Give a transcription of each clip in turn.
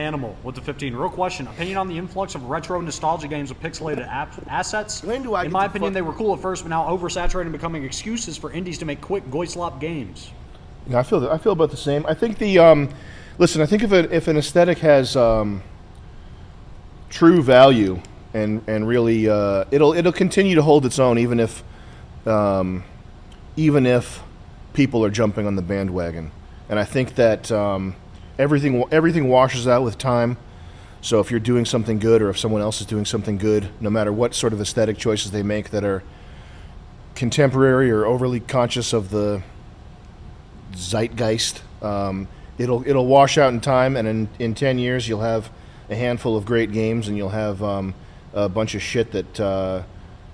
Animal with the 15. Real question. Opinion on the influx of retro nostalgia games with pixelated assets? When do I In get my to opinion, they were cool at first, but now oversaturated and becoming excuses for indies to make quick goy-slop games. Yeah, I feel about the same. I think the listen. I think if an aesthetic has true value and really it'll continue to hold its own even if people are jumping on the bandwagon. And I think that everything washes out with time. So if you're doing something good, or if someone else is doing something good, no matter what sort of aesthetic choices they make that are contemporary or overly conscious of the zeitgeist, it'll wash out in time, and in 10 years you'll have a handful of great games, and you'll have a bunch of shit that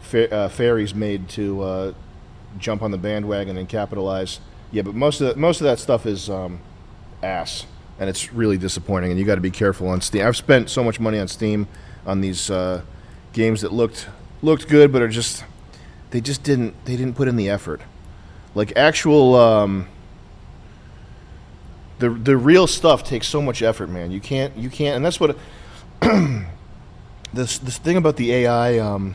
fairies made to jump on the bandwagon and capitalize. Yeah, but most of that stuff is ass, and it's really disappointing. And you got to be careful on Steam. I've spent so much money on Steam on these games that looked good, but they didn't put in the effort. Like actual the real stuff takes so much effort, man. You can't, and that's what this thing about the AI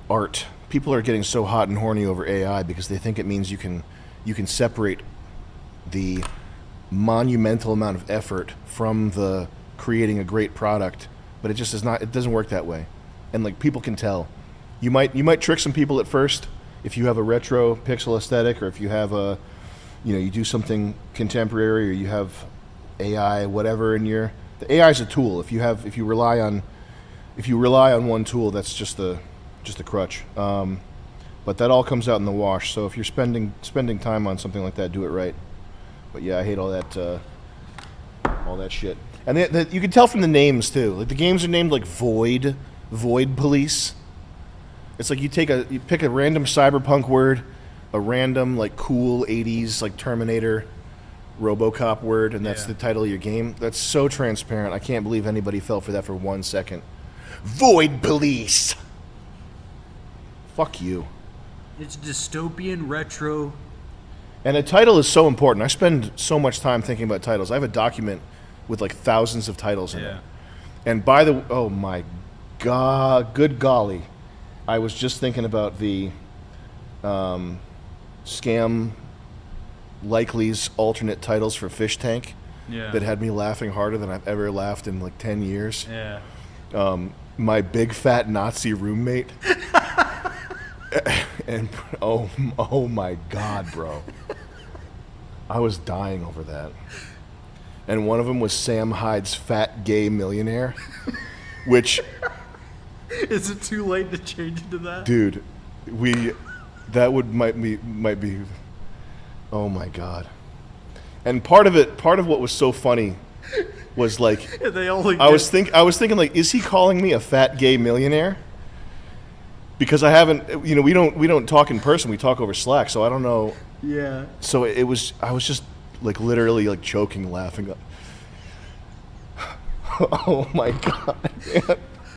art. People are getting so hot and horny over AI because they think it means you can separate the monumental amount of effort from the creating a great product, but it just is not. It doesn't work that way, and like people can tell. You might trick some people at first if you have a retro pixel aesthetic, or if you have you do something contemporary, or you have AI, whatever. And the AI is a tool. If you rely on one tool, that's just a crutch. But that all comes out in the wash. So if you're spending time on something like that, do it right. But yeah, I hate all that shit. And you can tell from the names too. Like the games are named like Void Police. It's like you pick a random cyberpunk word, a random like cool 80s like Terminator, RoboCop word, and that's the title of your game. That's so transparent. I can't believe anybody fell for that for 1 second. Void Police. Fuck you. It's dystopian retro. And a title is so important. I spend so much time thinking about titles. I have a document with like thousands of titles in it. And oh my god, good golly. I was just thinking about the Scam Likely's alternate titles for Fish Tank that had me laughing harder than I've ever laughed in like 10 years. Yeah. My Big Fat Nazi Roommate. And oh my god, bro. I was dying over that. And one of them was Sam Hyde's Fat Gay Millionaire, which... Is it too late to change it to that? Dude, might be oh my god. And part of what was so funny was like I was thinking like, is he calling me a fat gay millionaire? Because I haven't, we don't talk in person, we talk over Slack, so I don't know. Yeah. So I was just like literally like choking laughing. Oh my god, man.